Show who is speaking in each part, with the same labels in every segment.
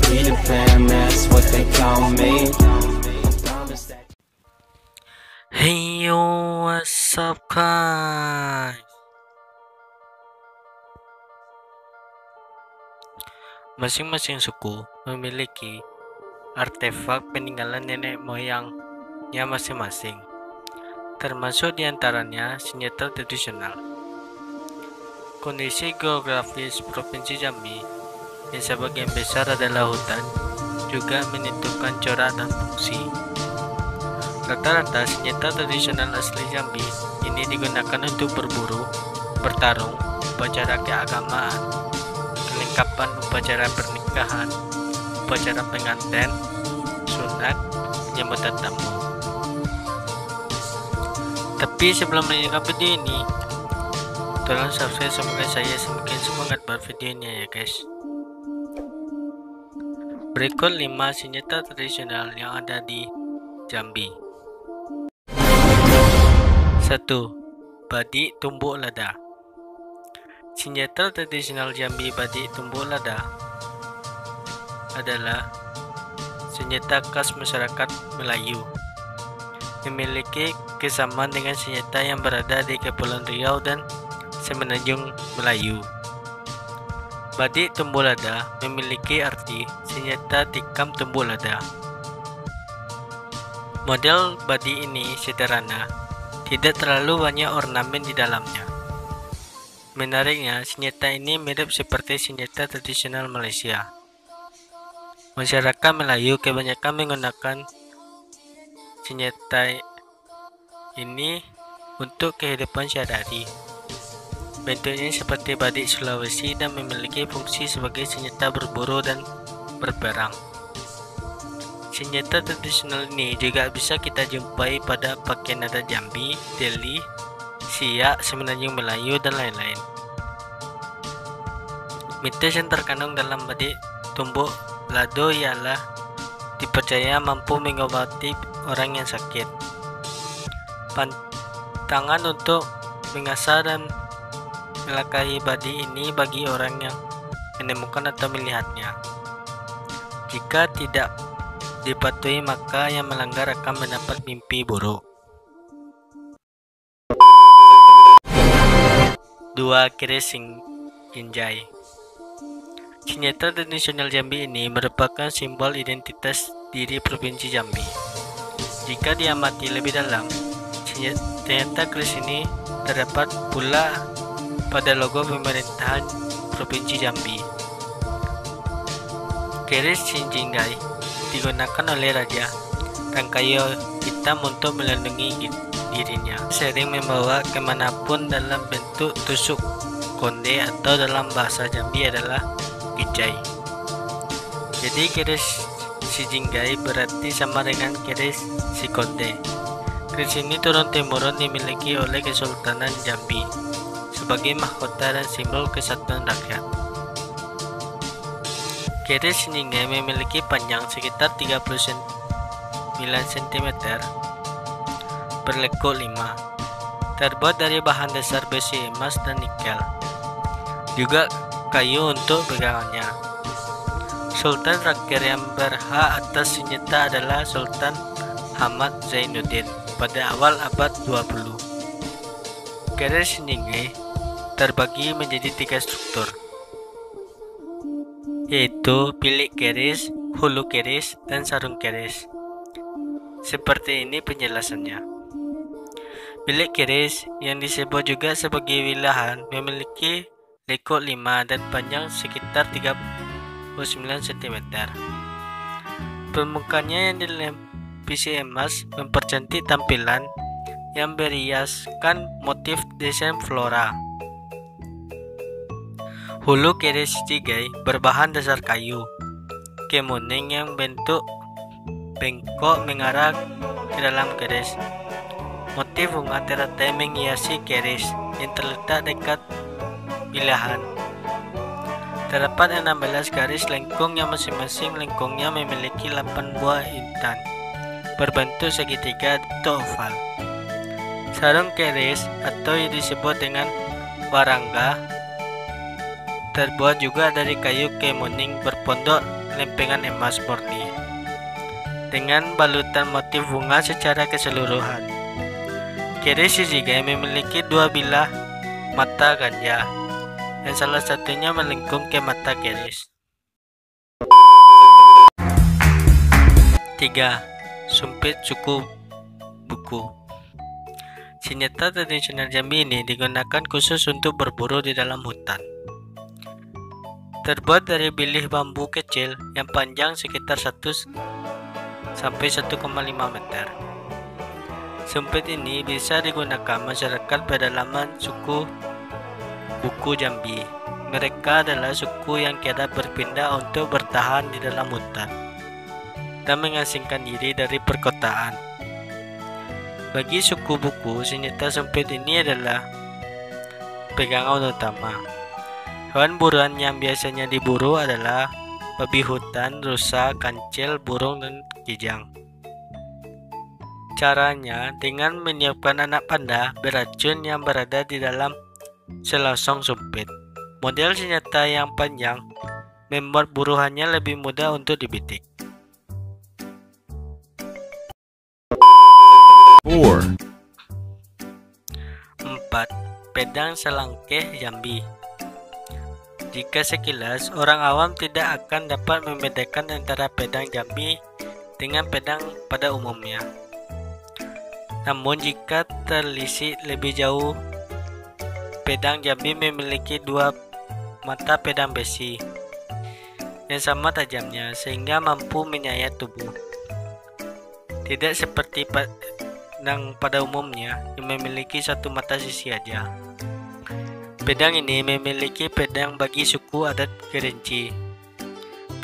Speaker 1: We the fam, that's what they call me.
Speaker 2: Hey yo, what's up guys? Masing-masing suku memiliki artefak peninggalan nenek moyangnya masing-masing, termasuk diantaranya senjata tradisional. Kondisi geografis Provinsi Jambi yang sebagian besar adalah hutan juga menentukan corak dan fungsi. Rata-rata senjata tradisional asli Jambi ini digunakan untuk berburu, bertarung, upacara keagamaan, kelengkapan upacara pernikahan, upacara pengantin, sunat, penyambutan tamu. Tapi sebelum menyimak video ini, tolong subscribe semoga saya semakin semangat buat videonya ya guys. Berikut 5 senjata tradisional yang ada di Jambi. 1. Badik tumbuk lada. Senjata tradisional Jambi badik tumbuk lada adalah senjata khas masyarakat Melayu. Memiliki kesamaan dengan senjata yang berada di Kepulauan Riau dan Semenanjung Melayu. Badik tumbuk lada memiliki arti senjata tikam tumbuk lada. Model badik ini sederhana, tidak terlalu banyak ornamen di dalamnya. Menariknya, senjata ini mirip seperti senjata tradisional Malaysia. Masyarakat Melayu kebanyakan menggunakan senjata ini untuk kehidupan sehari-hari. Bentuknya seperti badik Sulawesi dan memiliki fungsi sebagai senjata berburu dan berperang. Senjata tradisional ini juga bisa kita jumpai pada pakaian adat Jambi, Deli, Siak, Semenanjung Melayu, dan lain-lain. Mitos yang terkandung dalam badik tumbuk lado ialah dipercaya mampu mengobati orang yang sakit. Pantangan untuk mengasah dan melakahi badik ini bagi orang yang menemukan atau melihatnya. Jika tidak dipatuhi maka yang melanggar akan mendapat mimpi buruk. 2. Keris Jinjai. Senjata tradisional Jambi ini merupakan simbol identitas diri Provinsi Jambi. Jika diamati lebih dalam, senjata keris ini terdapat pula pada logo pemerintahan Provinsi Jambi. Keris Jinjai digunakan oleh Raja Rangkayo hitam untuk melindungi dirinya. Sering membawa kemanapun dalam bentuk tusuk konde atau dalam bahasa Jambi adalah gijai. Jadi keris Jinjai berarti sama dengan keris konde. Keris ini turun-temurun dimiliki oleh Kesultanan Jambi sebagai mahkota dan simbol kesatuan rakyat. Keris Jinjai memiliki panjang sekitar 39 cm, berlekuk 5, terbuat dari bahan dasar besi emas dan nikel, juga kayu untuk pegangannya. Sultan terakhir yang berhak atas senjata adalah Sultan Ahmad Zainuddin pada awal abad 20. Keris Jinjai terbagi menjadi 3 struktur, yaitu bilik keris, hulu keris, dan sarung keris. Seperti ini penjelasannya. Bilik keris yang disebut juga sebagai wilahan memiliki lekuk 5 dan panjang sekitar 39 cm. Permukaannya yang dilapisi emas mempercantik tampilan yang berhiaskan motif desain flora. Hulu keris Jinjai berbahan dasar kayu kemuning yang bentuk bengkok mengarah ke dalam keris. Motif bunga teratai menghiasi keris yang terletak dekat wilahan. Terdapat 16 garis lengkung yang masing-masing lengkungnya memiliki 8 buah intan berbentuk segitiga atau oval. Sarung keris atau yang disebut dengan warangga terbuat juga dari kayu kemuning berpondok lempengan emas murni dengan balutan motif bunga secara keseluruhan. Keris Shichigai memiliki dua bilah mata ganja, dan salah satunya melengkung ke mata keris. 3. Sumpit suku buku. Senjata tradisional Jambi ini digunakan khusus untuk berburu di dalam hutan. Terbuat dari bilih bambu kecil yang panjang sekitar 1 sampai 1,5 meter. Sumpit ini bisa digunakan masyarakat pedalaman suku buku Jambi. Mereka adalah suku yang kerap berpindah untuk bertahan di dalam hutan dan mengasingkan diri dari perkotaan. Bagi suku buku, senjata sumpit ini adalah pegangan utama. Hewan buruan yang biasanya diburu adalah babi hutan, rusa, kancil, burung, dan kijang. Caranya dengan menyiapkan anak panda beracun yang berada di dalam selosong sumpit. Model senjata yang panjang membuat buruannya lebih mudah untuk dibidik.
Speaker 3: 4.
Speaker 2: 4. Pedang selangkeh Jambi. Jika sekilas, orang awam tidak akan dapat membedakan antara pedang Jambi dengan pedang pada umumnya. Namun jika telisik lebih jauh, pedang Jambi memiliki dua mata pedang besi yang sama tajamnya sehingga mampu menyayat tubuh. Tidak seperti pedang pada umumnya yang memiliki satu mata sisi aja. Pedang ini memiliki pedang bagi suku adat Kerinci.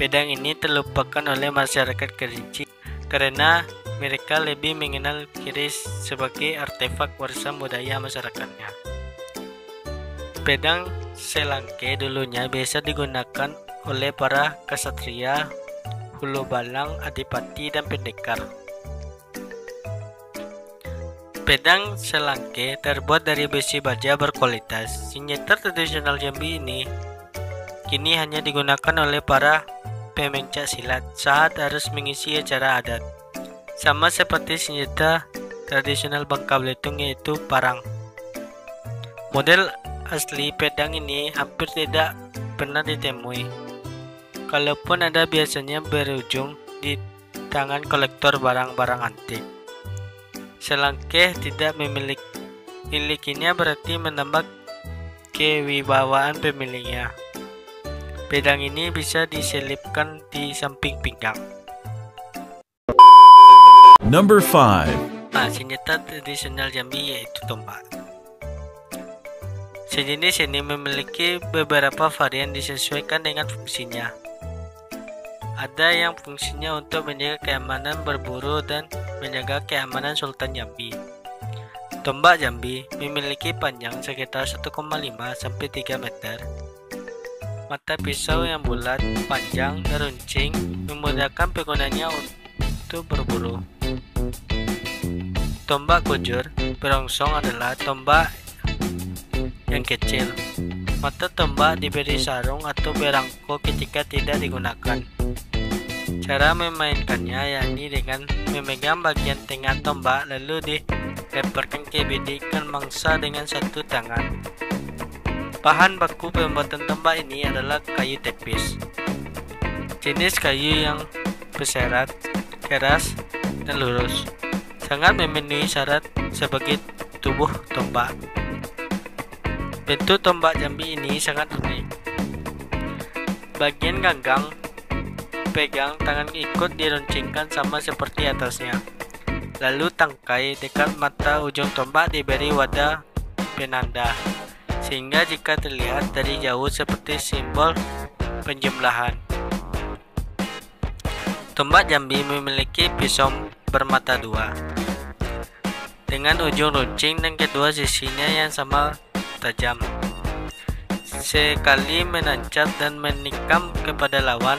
Speaker 2: Pedang ini terlupakan oleh masyarakat Kerinci karena mereka lebih mengenal keris sebagai artefak warisan budaya masyarakatnya. Pedang selangke dulunya biasa digunakan oleh para ksatria, hulu balang, adipati, dan pendekar. Pedang selangke terbuat dari besi baja berkualitas. Senjata tradisional Jambi ini kini hanya digunakan oleh para pemencak silat saat harus mengisi acara adat. Sama seperti senjata tradisional Bangka Belitung yaitu parang. Model asli pedang ini hampir tidak pernah ditemui. Kalaupun ada, biasanya berujung di tangan kolektor barang-barang antik. Selangkeh tidak memilikinya berarti menambah kewibawaan pemiliknya. Pedang ini bisa diselipkan di samping pinggang.
Speaker 3: Number 5.
Speaker 2: Senjata tradisional Jambi yaitu tombak. Sejenis ini memiliki beberapa varian disesuaikan dengan fungsinya. Ada yang fungsinya untuk menjaga keamanan berburu dan menjaga keamanan Sultan Jambi. Tombak Jambi memiliki panjang sekitar 1,5 sampai 3 meter. Mata pisau yang bulat, panjang, dan runcing memudahkan penggunanya untuk berburu. Tombak kujur berongsong adalah tombak yang kecil. Mata tombak diberi sarung atau berangko ketika tidak digunakan. Cara memainkannya yakni dengan memegang bagian tengah tombak lalu dilemparkan ke bidikan mangsa dengan satu tangan. Bahan baku pembuatan tombak ini adalah kayu tepis. Jenis kayu yang berserat, keras, dan lurus. Sangat memenuhi syarat sebagai tubuh tombak. Bentuk tombak Jambi ini sangat unik. Bagian ganggang pegang tangan ikut diruncingkan sama seperti atasnya. Lalu tangkai dekat mata ujung tombak diberi wadah penanda, sehingga jika terlihat dari jauh seperti simbol penjumlahan. Tombak Jambi memiliki pisau bermata dua, dengan ujung runcing dan kedua sisinya yang sama tajam. Sekali menancap dan menikam kepada lawan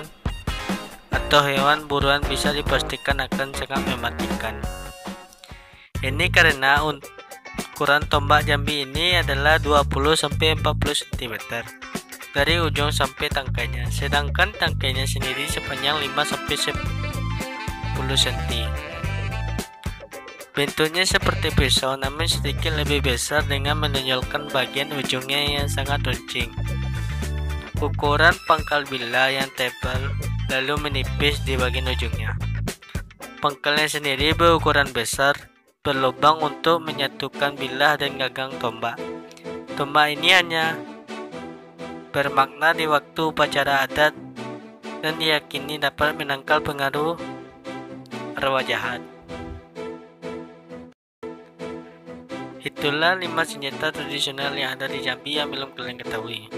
Speaker 2: atau hewan buruan bisa dipastikan akan sangat mematikan. Ini karena ukuran tombak Jambi ini adalah 20-40 cm. dari ujung sampai tangkainya, sedangkan tangkainya sendiri sepanjang 5-10 cm. Bentuknya seperti pisau namun sedikit lebih besar dengan menonjolkan bagian ujungnya yang sangat runcing. Ukuran pangkal bilah yang tebal lalu menipis di bagian ujungnya. Pangkalnya sendiri berukuran besar, berlubang untuk menyatukan bilah dan gagang tombak. Tombak ini hanya bermakna di waktu upacara adat dan diyakini dapat menangkal pengaruh arwah jahat. Itulah 5 senjata tradisional yang ada di Jambi yang belum kalian ketahui.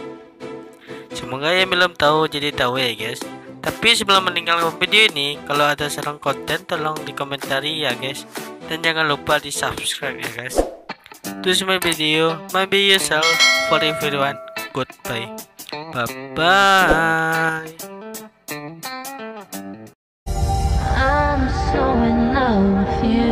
Speaker 2: Semoga yang belum tahu jadi tahu ya guys. Tapi sebelum meninggalkan video ini, kalau ada saran konten tolong dikomentari ya guys. Dan jangan lupa di subscribe ya guys. To my video, be yourself for everyone. Goodbye. Bye bye.
Speaker 4: I'm so in love with you.